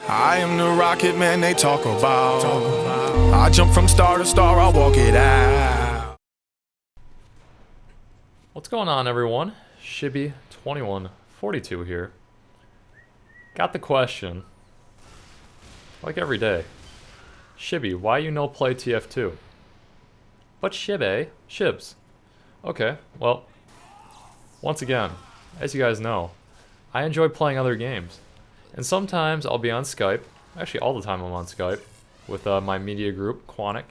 I am the rocket man they talk about. I jump from star to star, I walk it out. What's going on, everyone? Shibby2142 here. Got the question, like every day. Shibby, why you no play TF2? But Shibby, Shibs. Okay, well, once again, as you guys know, I enjoy playing other games. And sometimes I'll be on Skype, actually all the time I'm on Skype, with my media group, Quanic,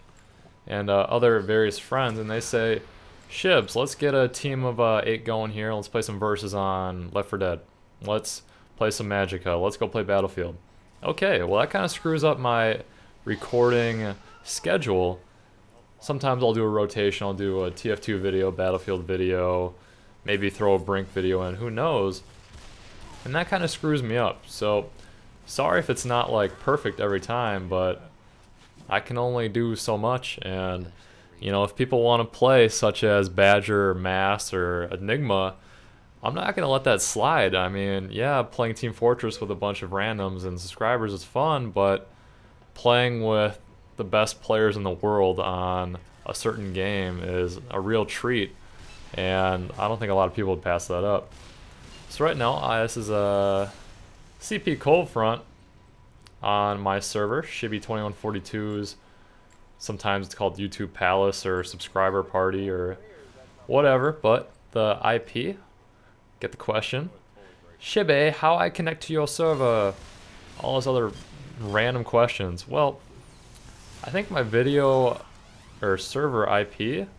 and other various friends, and they say, Shibs, let's get a team of 8 going here, let's play some verses on Left 4 Dead. Let's play some Magicka, let's go play Battlefield. Okay, well that kind of screws up my recording schedule. Sometimes I'll do a rotation, I'll do a TF2 video, Battlefield video, maybe throw a Brink video in, who knows. And that kind of screws me up, so sorry if it's not like perfect every time, but I can only do so much. And you know, if people want to play such as Badger or Mass or Enigma, I'm not going to let that slide. I mean, yeah, playing Team Fortress with a bunch of randoms and subscribers is fun, but playing with the best players in the world on a certain game is a real treat, and I don't think a lot of people would pass that up. So right now, this is a CP Cold Front on my server, Shibby2142's. Sometimes it's called YouTube Palace or Subscriber Party or whatever, but the IP, get the question. Shibby, how I connect to your server? All those other random questions. Well, I think my video or server IP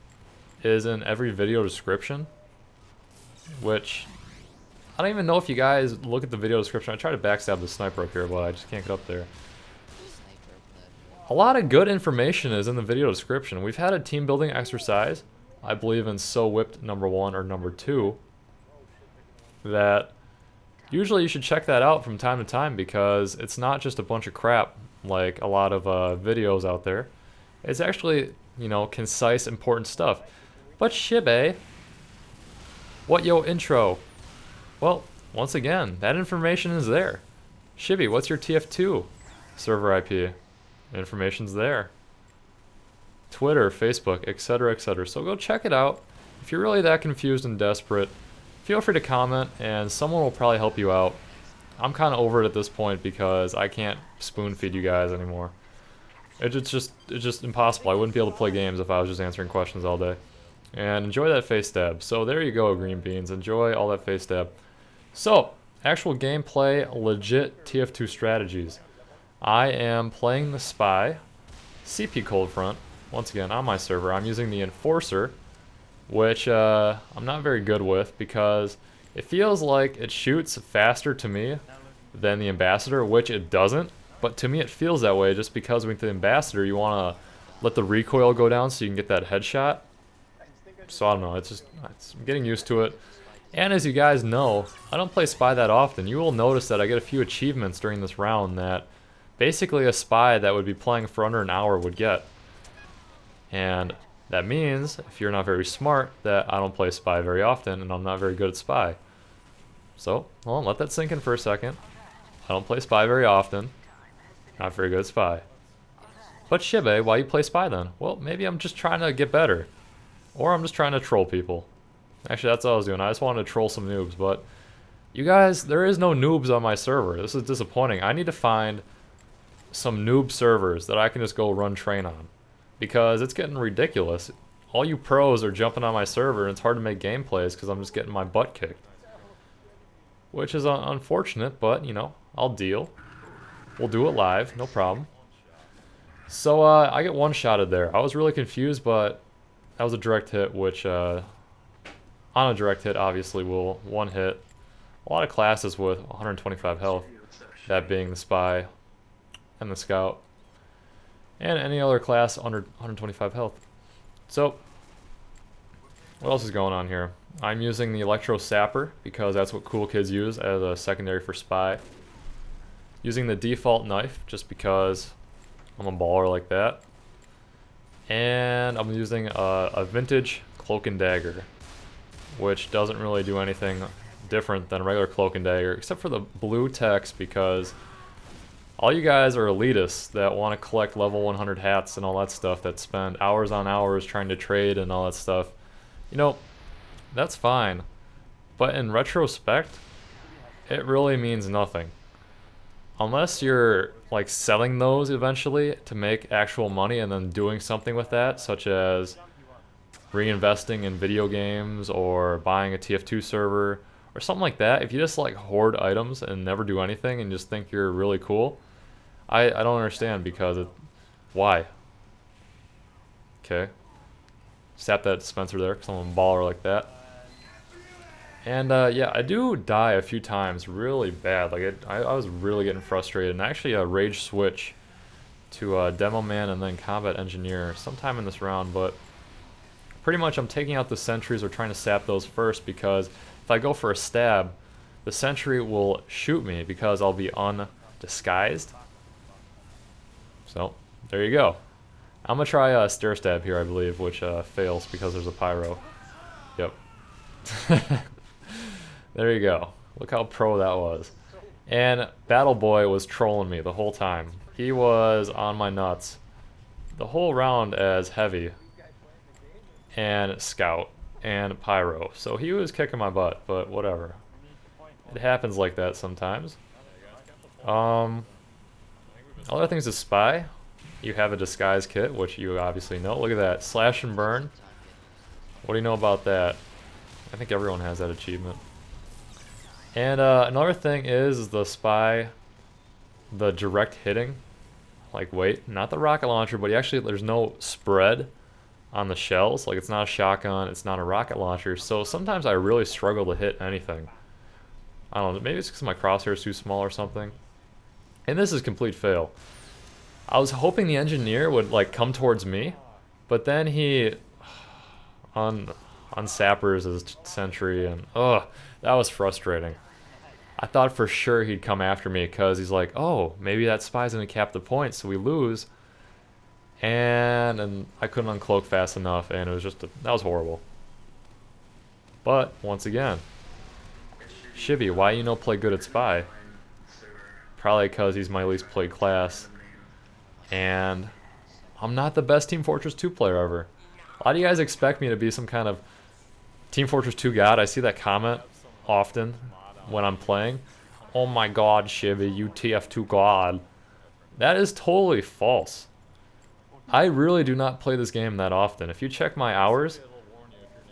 is in every video description, which I don't even know if you guys look at the video description. I try to backstab the sniper up here, but I just can't get up there. A lot of good information is in the video description. We've had a team building exercise, I believe in So Whipped #1 or #2, that usually you should check that out from time to time, because it's not just a bunch of crap like a lot of videos out there. It's actually, you know, concise, important stuff. But Shibby, what yo intro? Well, once again, that information is there. Shibby, what's your TF2 server IP? Information's there. Twitter, Facebook, etc., etc. So go check it out. If you're really that confused and desperate, feel free to comment and someone will probably help you out. I'm kind of over it at this point because I can't spoon feed you guys anymore. It's just impossible. I wouldn't be able to play games if I was just answering questions all day. And enjoy that face stab. So there you go, green beans. Enjoy all that face stab. So, actual gameplay, legit TF2 strategies. I am playing the Spy, CP Cold Front, once again on my server. I'm using the Enforcer, which I'm not very good with because it feels like it shoots faster to me than the Ambassador, which it doesn't. But to me it feels that way just because with the Ambassador you want to let the recoil go down so you can get that headshot. So I don't know, it's I'm getting used to it. And as you guys know, I don't play Spy that often. You will notice that I get a few achievements during this round that basically a Spy that would be playing for under an hour would get. And that means, if you're not very smart, that I don't play Spy very often and I'm not very good at Spy. So, well, let that sink in for a second. I don't play Spy very often. Not very good at Spy. But Shibby, why you play Spy then? Well, maybe I'm just trying to get better. Or I'm just trying to troll people. Actually, that's all I was doing. I just wanted to troll some noobs, but you guys, there is no noobs on my server. This is disappointing. I need to find some noob servers that I can just go run train on, because it's getting ridiculous. All you pros are jumping on my server and it's hard to make gameplays because I'm just getting my butt kicked. Which is unfortunate, but you know, I'll deal. We'll do it live, no problem. So I get one-shotted there. I was really confused, but that was a direct hit, which on a direct hit, obviously, will one hit a lot of classes with 125 health, that being the Spy and the Scout, and any other class under 125 health. So, what else is going on here? I'm using the Electro Sapper because that's what cool kids use as a secondary for Spy. Using the default knife just because I'm a baller like that. And I'm using a vintage Cloak and Dagger, which doesn't really do anything different than a regular Cloak and Dagger, except for the blue text, because All you guys are elitists that want to collect level 100 hats and all that stuff, that spend hours on hours trying to trade and all that stuff. You know, that's fine. But in retrospect, it really means nothing. Unless you're like selling those eventually to make actual money and then doing something with that, such as reinvesting in video games or buying a TF2 server or something like that. If you just like hoard items and never do anything and just think you're really cool, I don't understand, because why? Okay. Sap that dispenser there because I'm a baller like that. And yeah, I do die a few times really bad. Like I was really getting frustrated, and actually rage switch to Demo Man and then Combat Engineer sometime in this round, but pretty much I'm taking out the sentries or trying to sap those first, because if I go for a stab, the sentry will shoot me because I'll be undisguised. So, there you go. I'm gonna try a stair stab here, I believe, which fails because there's a pyro. Yep. There you go. Look how pro that was. And Battle Boy was trolling me the whole time. He was on my nuts the whole round as Heavy and Scout and Pyro. So he was kicking my butt, but whatever. It happens like that sometimes. Other things to spy. You have a disguise kit, which you obviously know. Look at that. Slash and burn. What do you know about that? I think everyone has that achievement. And another thing is the spy, the direct hitting. Like, wait, not the rocket launcher, but there's no spread on the shells. Like, it's not a shotgun, it's not a rocket launcher. So sometimes I really struggle to hit anything. I don't know, maybe it's because my crosshair is too small or something. And this is complete fail. I was hoping the engineer would like come towards me, but then he unsappers his sentry, and that was frustrating. I thought for sure he'd come after me because he's like, oh, maybe that spy's gonna cap the point, so we lose. And I couldn't uncloak fast enough, and it was just that was horrible. But once again, Shibby, why you no play good at spy? Probably because he's my least played class, and I'm not the best Team Fortress 2 player ever. A lot of you guys expect me to be some kind of Team Fortress 2 god. I see that comment often when I'm playing. Oh my god, Shibby, you TF2 god. That is totally false. I really do not play this game that often. If you check my hours,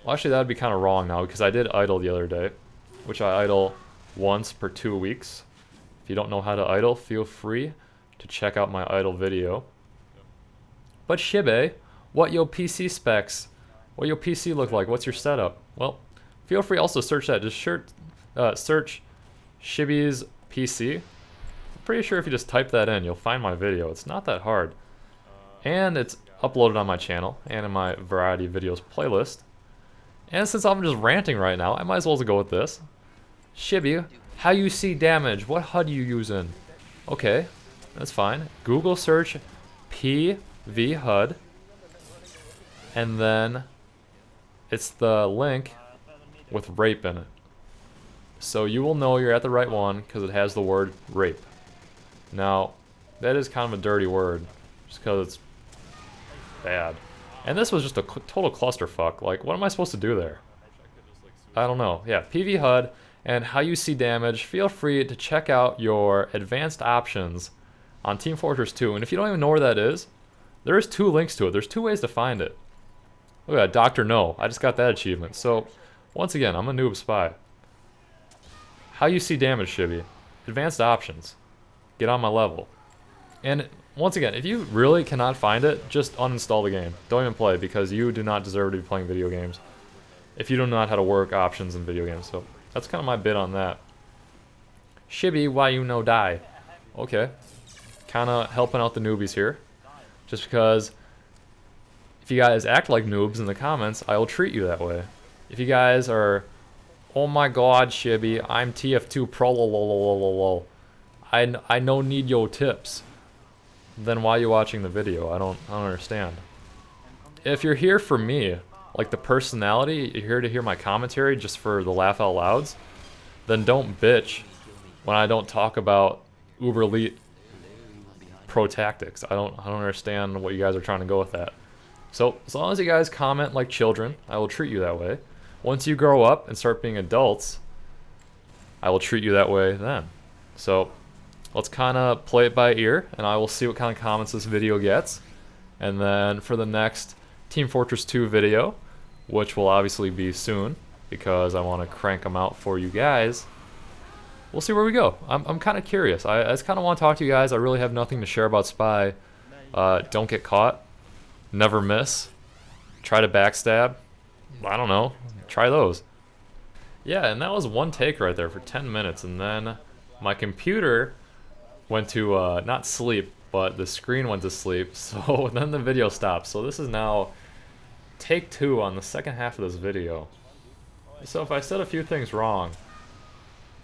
well, actually that would be kind of wrong now, because I did idle the other day, which I idle once per 2 weeks. If you don't know how to idle, feel free to check out my idle video. But Shibby, what your PC specs? What your PC look like? What's your setup? Well, feel free also search that. Just search Shibby's PC. I'm pretty sure if you just type that in, you'll find my video. It's not that hard. And it's uploaded on my channel and in my variety videos playlist. And since I'm just ranting right now, I might as well go with this. Shibby, how you see damage? What HUD you using? Okay, that's fine. Google search PV HUD. And then it's the link with rape in it. So you will know you're at the right one because it has the word rape. Now, that is kind of a dirty word just because it's bad. And this was just a total clusterfuck. Like, what am I supposed to do there? I don't know. Yeah, PV HUD and how you see damage. Feel free to check out your advanced options on Team Fortress 2. And if you don't even know where that is, there's 2 links to it. There's 2 ways to find it. Look at that, Dr. No. I just got that achievement. So, once again, I'm a noob spy. How you see damage, Shibby. Advanced options. Get on my level. And once again, if you really cannot find it, just uninstall the game. Don't even play, because you do not deserve to be playing video games if you do not know how to work options in video games. So that's kind of my bit on that. Shibby, why you no die? Okay. Kind of helping out the newbies here. Just because if you guys act like noobs in the comments, I will treat you that way. If you guys are, oh my god, Shibby, I'm TF2 pro, lol. I no need your tips. Then why are you watching the video? I don't understand. If you're here for me, like the personality, you're here to hear my commentary just for the laugh out louds, then don't bitch when I don't talk about uber elite pro tactics. I don't understand what you guys are trying to go with that. So as long as you guys comment like children, I will treat you that way. Once you grow up and start being adults, I will treat you that way then. So let's kind of play it by ear, and I will see what kind of comments this video gets. And then for the next Team Fortress 2 video, which will obviously be soon, because I want to crank them out for you guys, we'll see where we go. I'm kind of curious. I just kind of want to talk to you guys. I really have nothing to share about Spy. Don't get caught. Never miss. Try to backstab. I don't know. Try those. Yeah, and that was one take right there for 10 minutes, and then my computer went to not sleep, but the screen went to sleep, so then the video stopped. So this is now take 2 on the second half of this video. So if I said a few things wrong,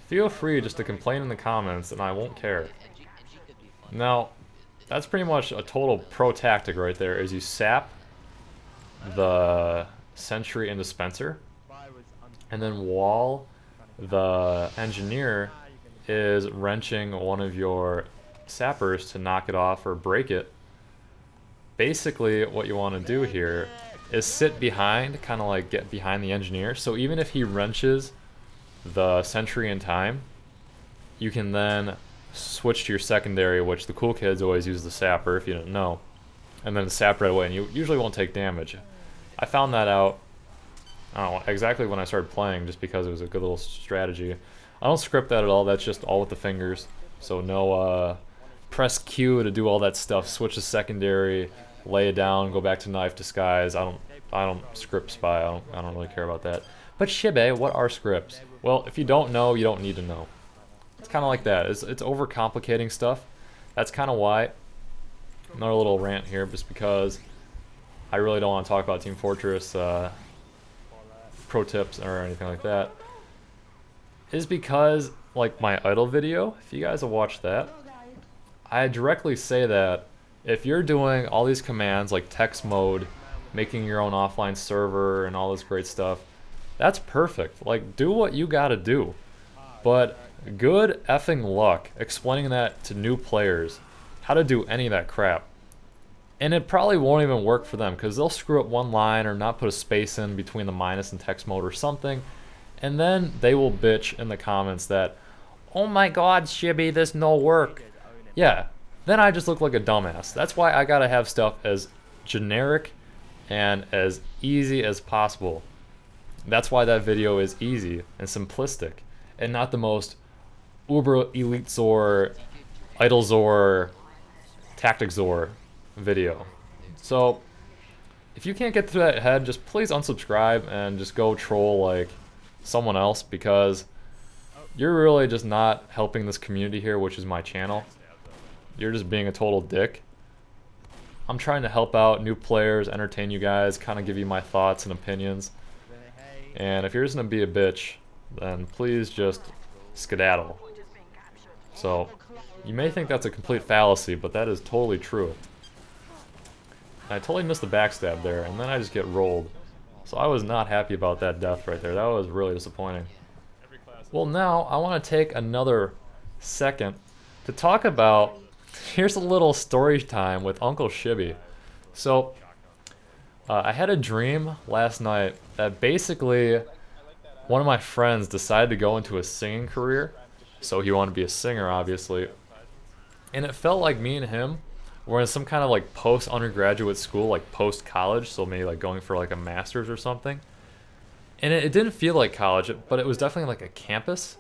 feel free just to complain in the comments and I won't care. Now, that's pretty much a total pro tactic right there, is you sap the sentry and dispenser, and then while the engineer is wrenching one of your sappers to knock it off or break it, basically what you want to do here is sit behind, kind of like get behind the engineer, so even if he wrenches the sentry in time, you can then switch to your secondary, which the cool kids always use the sapper if you don't know, and then sap right away, and you usually won't take damage. I found that out, I don't know, exactly when I started playing, just because it was a good little strategy. I don't script that at all, that's just all with the fingers, so no press Q to do all that stuff, switch to secondary, lay it down, go back to knife disguise. I don't script Spy, I don't really care about that. But Shibe, what are scripts? Well, if you don't know, you don't need to know. It's kind of like that. It's overcomplicating stuff. That's kind of why. Another little rant here, just because I really don't want to talk about Team Fortress pro tips or anything like that. Is because, like my idle video, if you guys have watched that, I directly say that if you're doing all these commands like text mode, making your own offline server and all this great stuff, that's perfect. Like, do what you gotta do. But good effing luck explaining that to new players, how to do any of that crap. And it probably won't even work for them, because they'll screw up one line or not put a space in between the minus and text mode or something, and then they will bitch in the comments that, oh my god, Shibby, this no work. Yeah, then I just look like a dumbass. That's why I gotta have stuff as generic and as easy as possible. That's why that video is easy and simplistic, and not the most uber elite Zor, idle Zor, tactic Zor video. So if you can't get through that head, just please unsubscribe and just go troll like someone else, because you're really just not helping this community here, which is my channel. You're just being a total dick. I'm trying to help out new players, entertain you guys, kind of give you my thoughts and opinions. And if you're just gonna be a bitch, then please just skedaddle. So you may think that's a complete fallacy, but that is totally true. I totally missed the backstab there, and then I just get rolled. So I was not happy about that death right there. That was really disappointing. Well, now I want to take another second to talk about, here's a little story time with Uncle Shibby. So I had a dream last night that basically one of my friends decided to go into a singing career. So he wanted to be a singer, obviously. And it felt like me and him were in some kind of like post-undergraduate school, like post-college, so maybe like going for like a master's or something. And it didn't feel like college, but it was definitely like a campus.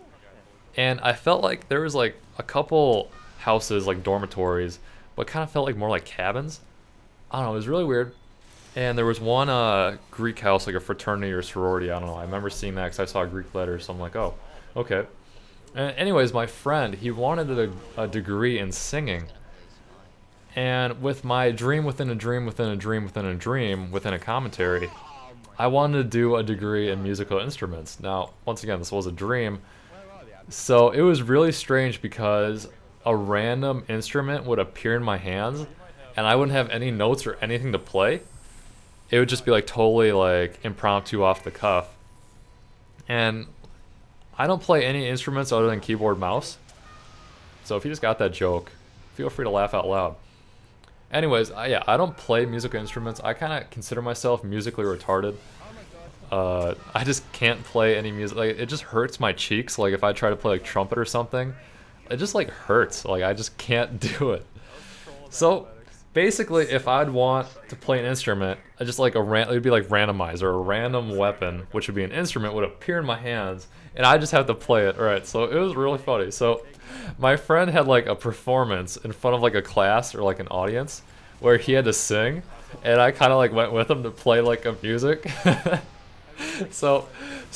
And I felt like there was like a couple houses, like dormitories, but kind of felt like more like cabins. I don't know, it was really weird. And there was one Greek house, like a fraternity or sorority, I don't know. I remember seeing that because I saw Greek letters, so I'm like, oh, okay. And anyways, my friend, he wanted a degree in singing. And with my dream within a dream within a dream within a dream within a commentary, I wanted to do a degree in musical instruments. Now, once again, this was a dream. So it was really strange because a random instrument would appear in my hands and I wouldn't have any notes or anything to play. It would just be like totally like impromptu off the cuff. And I don't play any instruments other than keyboard mouse. So if you just got that joke, Feel free to laugh out loud. Anyways, yeah, I don't play musical instruments. I kind of consider myself musically retarded. I just can't play any music. Like, it just hurts my cheeks. Like, if I try to play like trumpet or something, it just like hurts. Like, I just can't do it. So basically, if I'd want to play an instrument, I just like it would be like randomizer, a random weapon, which would be an instrument, would appear in my hands, and I just have to play it. All right, so it was really funny. So my friend had like a performance in front of like a class or like an audience where he had to sing, and I kind of like went with him to play like a music. So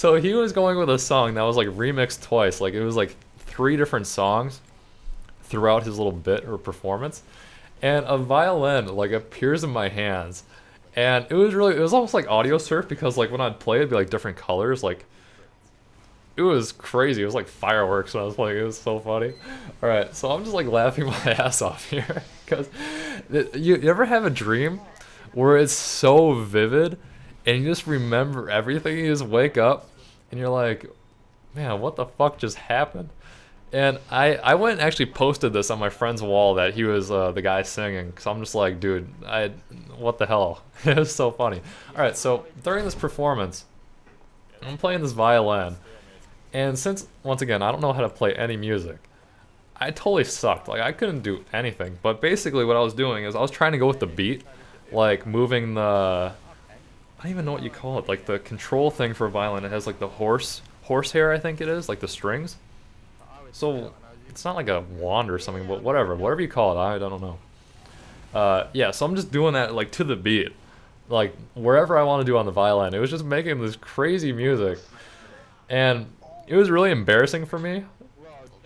he was going with a song that was like remixed twice. Like, it was like 3 different songs throughout his little bit or performance, and a violin like appears in my hands, and it was almost like audio surf, because like when I'd play it'd be like different colors. Like, it was crazy. It was like fireworks when I was playing. It was so funny. All right, so I'm just like laughing my ass off here, because you ever have a dream where it's so vivid and you just remember everything? You just wake up and you're like, man, what the fuck just happened? And I went and actually posted this on my friend's wall that he was the guy singing, because I'm just like, dude, what the hell? It was so funny. All right, so during this performance, I'm playing this violin, and since, once again, I don't know how to play any music, I totally sucked. Like, I couldn't do anything. But basically what I was doing is I was trying to go with the beat, like moving the, I don't even know what you call it, like the control thing for a violin. It has like the horsehair, I think it is, like the strings. So it's not like a wand or something, but whatever you call it, I don't know. Yeah, so I'm just doing that like to the beat, like wherever I want to do on the violin. It was just making this crazy music, and it was really embarrassing for me.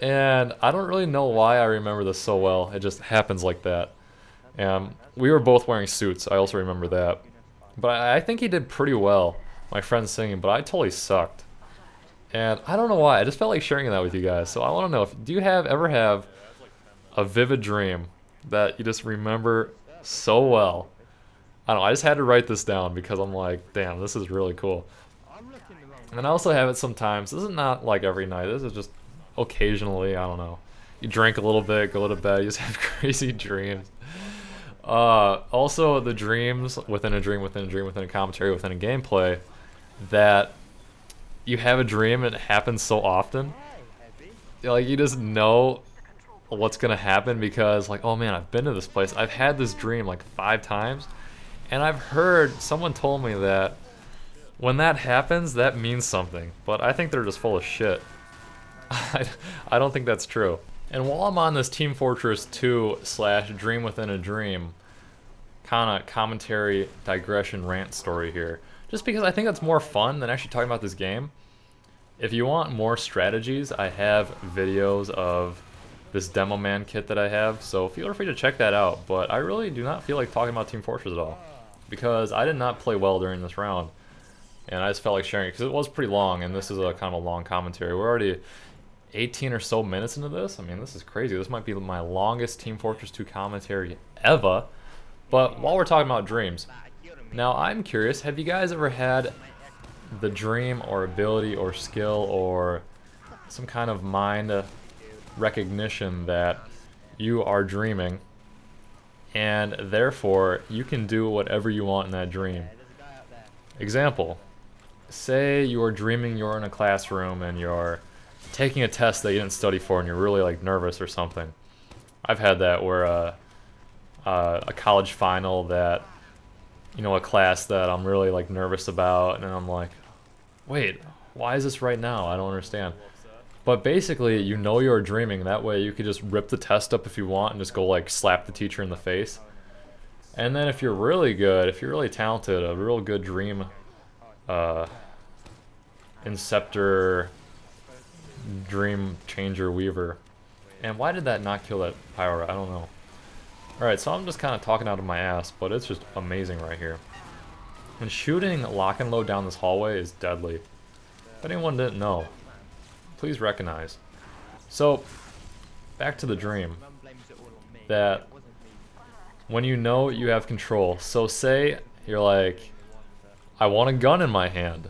And I don't really know why I remember this so well. It just happens like that. And we were both wearing suits. I also remember that. But I think he did pretty well, my friend singing, but I totally sucked. And I don't know why. I just felt like sharing that with you guys. So I want to know, do you ever have a vivid dream that you just remember so well? I don't know. I just had to write this down because I'm like, damn, this is really cool. And I also have it sometimes. This is not like every night. This is just occasionally. I don't know. You drink a little bit, go to bed, you just have crazy dreams. Also, the dreams within a dream, within a dream, within a commentary, within a gameplay, that you have a dream and it happens so often. Like, you just know what's gonna happen because, like, oh man, I've been to this place. I've had this dream like 5 times, and I've heard, someone told me that when that happens, that means something. But I think they're just full of shit. I don't think that's true. And while I'm on this Team Fortress 2 / Dream Within a Dream kind of commentary, digression, rant story here, just because I think that's more fun than actually talking about this game. If you want more strategies, I have videos of this Demo Man kit that I have, so feel free to check that out. But I really do not feel like talking about Team Fortress at all, because I did not play well during this round, and I just felt like sharing it because it was pretty long, and this is a kind of a long commentary. We're already 18 or so minutes into this. I mean, this is crazy. This might be my longest Team Fortress 2 commentary ever. But while we're talking about dreams, now I'm curious, have you guys ever had the dream or ability or skill or some kind of mind recognition that you are dreaming, and therefore you can do whatever you want in that dream? Example, say you're dreaming you're in a classroom and you're taking a test that you didn't study for and you're really like nervous or something. I've had that where a college final that, you know, a class that I'm really like nervous about, and I'm like, wait, why is this right now? I don't understand. But basically, you know, you're dreaming. That way you could just rip the test up if you want and just go like slap the teacher in the face. And then if you're really good, if you're really talented, a real good dream inceptor, dream changer weaver. And why did that not kill that pyro? I don't know. Alright, so I'm just kind of talking out of my ass, but it's just amazing right here. And shooting lock and load down this hallway is deadly. If anyone didn't know, please recognize. So, back to the dream. That when you know you have control, so say you're like, I want a gun in my hand,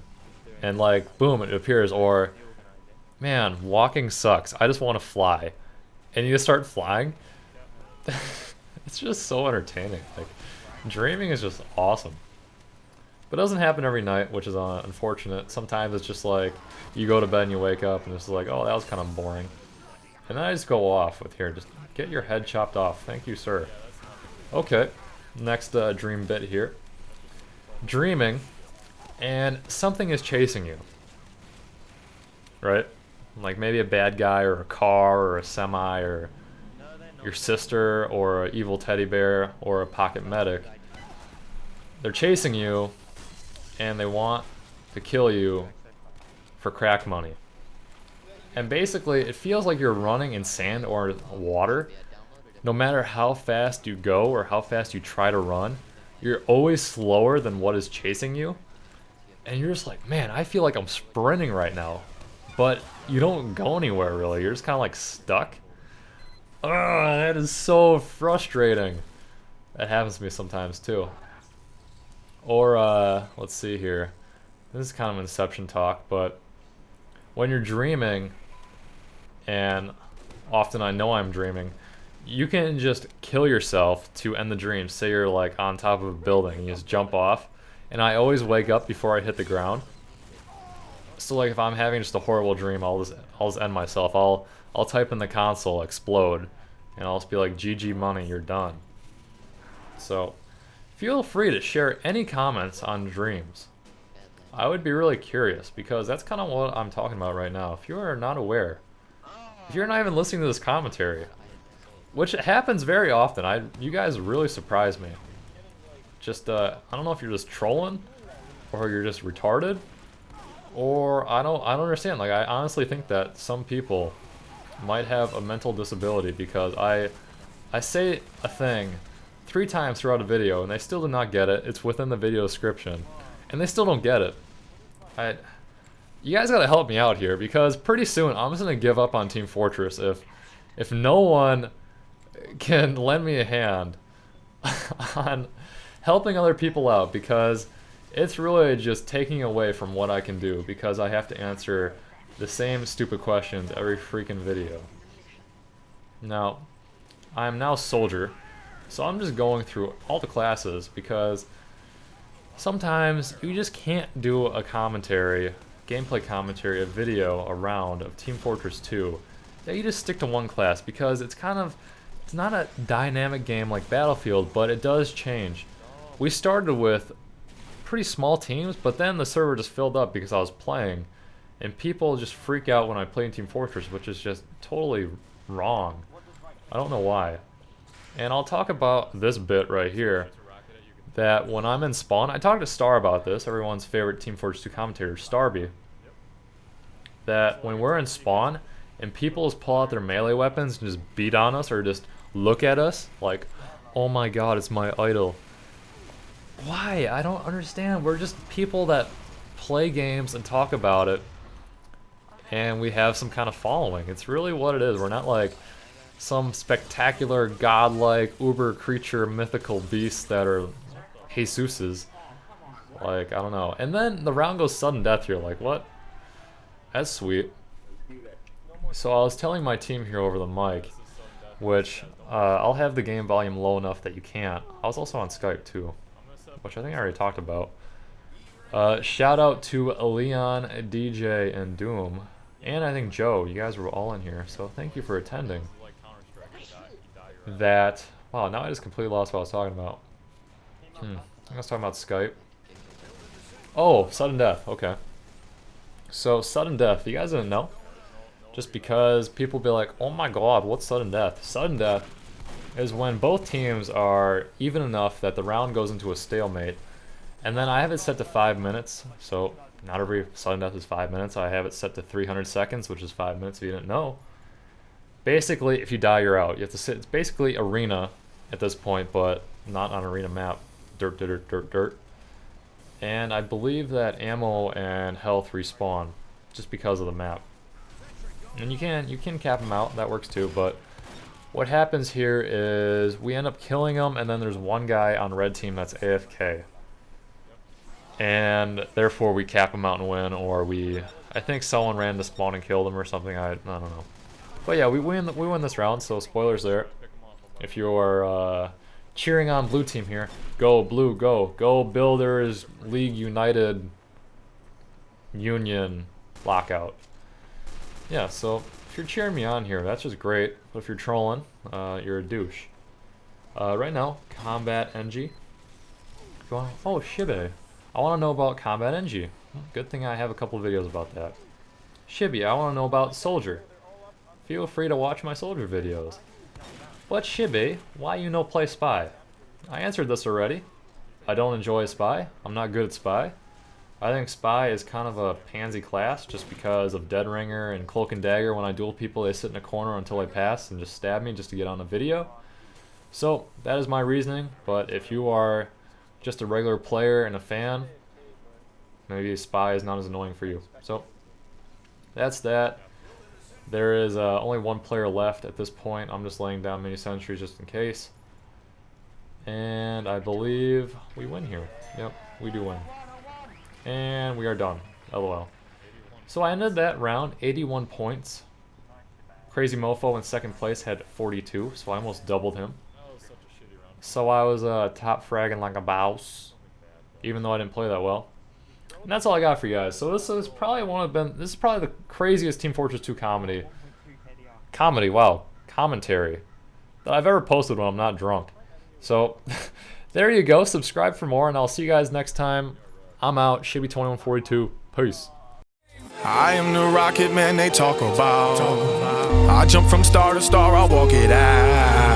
and like, boom, it appears, or man, walking sucks, I just want to fly, and you just start flying. it's just so entertaining. Like, dreaming is just awesome. But it doesn't happen every night, which is unfortunate. Sometimes it's just like, you go to bed and you wake up and it's like, oh, that was kind of boring. And then I just go off with here, just get your head chopped off. Thank you, sir. Okay, next dream bit here. Dreaming, and something is chasing you. Right? Like maybe a bad guy or a car or a semi or your sister or an evil teddy bear or a pocket medic. They're chasing you and they want to kill you for crack money. And basically it feels like you're running in sand or water. No matter how fast you go or how fast you try to run, you're always slower than what is chasing you. And you're just like, man, I feel like I'm sprinting right now. But you don't go anywhere really, you're just kind of like stuck. Ugh, that is so frustrating. That happens to me sometimes too. Or, let's see here. This is kind of Inception talk, but when you're dreaming, and often I know I'm dreaming, you can just kill yourself to end the dream. Say you're like on top of a building and you just jump off, and I always wake up before I hit the ground. So like if I'm having just a horrible dream, I'll just end myself. I'll type in the console explode, and I'll just be like, GG money, you're done. So feel free to share any comments on dreams. I would be really curious because that's kind of what I'm talking about right now. If you are not aware, if you're not even listening to this commentary, which happens very often, you guys really surprise me. Just I don't know if you're just trolling or you're just retarded, or I don't understand. Like I honestly think that some people might have a mental disability because I say a thing 3 times throughout a video and they still do not get it. It's within the video description and they still don't get it. You guys gotta help me out here because pretty soon I'm just gonna give up on Team Fortress if no one can lend me a hand on helping other people out, because it's really just taking away from what I can do because I have to answer the same stupid questions every freaking video. Now, I'm now Soldier, so I'm just going through all the classes because sometimes you just can't do a commentary, gameplay commentary, a video, a round of Team Fortress 2. Yeah, you just stick to one class because it's not a dynamic game like Battlefield, but it does change. We started with pretty small teams, but then the server just filled up because I was playing, and people just freak out when I play in Team Fortress, which is just totally wrong. I don't know why. And I'll talk about this bit right here, that when I'm in spawn, I talked to Star about this, everyone's favorite Team Fortress 2 commentator, Starby, that when we're in spawn and people just pull out their melee weapons and just beat on us or just look at us like, oh my god, it's my idol. Why? I don't understand. We're just people that play games and talk about it, and we have some kind of following. It's really what it is. We're not like some spectacular, godlike, uber creature, mythical beasts that are Jesuses. Like, I don't know. And then the round goes sudden death here. Like, what? That's sweet. So I was telling my team here over the mic, which I'll have the game volume low enough that you can't. I was also on Skype too, which I think I already talked about. Shout out to Leon, DJ, and Doom, and I think Joe. You guys were all in here, so thank you for attending. Wow, now I just completely lost what I was talking about. I was talking about Skype. Oh, sudden death. Okay. So sudden death. You guys didn't know? Just because people be like, oh my god, what's sudden death? Sudden death is when both teams are even enough that the round goes into a stalemate, and then I have it set to 5 minutes, so not every sudden death is 5 minutes. I have it set to 300 seconds, which is 5 minutes if you didn't know. Basically, if you die, you're out. You have to sit. It's basically arena at this point, but not on arena map. Dirt, dirt, dirt, dirt. And I believe that ammo and health respawn just because of the map. And you can cap them out. That works too. But what happens here is we end up killing them, and then there's one guy on red team that's AFK. And therefore we cap him out and win, or I think someone ran to spawn and killed him or something. I don't know. But yeah, we win this round, so spoilers there. if you're cheering on blue team here, go blue, go Builders League United Union Lockout. Yeah, so if you're cheering me on here, that's just great. But if you're trolling, you're a douche. Right now, Combat NG. Oh, Shibe. I want to know about Combat NG. Good thing I have a couple videos about that. Shibby, I want to know about Soldier. Feel free to watch my Soldier videos. But Shibby, why you no play Spy? I answered this already. I don't enjoy Spy. I'm not good at Spy. I think Spy is kind of a pansy class just because of Dead Ringer and Cloak and Dagger. When I duel people, they sit in a corner until they pass and just stab me just to get on a video. So that is my reasoning, but if you are just a regular player and a fan, maybe Spy is not as annoying for you. So that's that. There is only one player left at this point. I'm just laying down mini sentries just in case. And I believe we win here. Yep, we do win. And we are done. LOL. So I ended that round 81 points. Crazy Mofo in second place had 42, so I almost doubled him. So I was top fragging like a boss, even though I didn't play that well. And that's all I got for you guys. So this is probably this is probably the craziest Team Fortress 2 commentary that I've ever posted when I'm not drunk. So there you go. Subscribe for more, and I'll see you guys next time. I'm out. Shibby2142. Peace. I am the rocket man they talk about. I jump from star to star, I walk it out.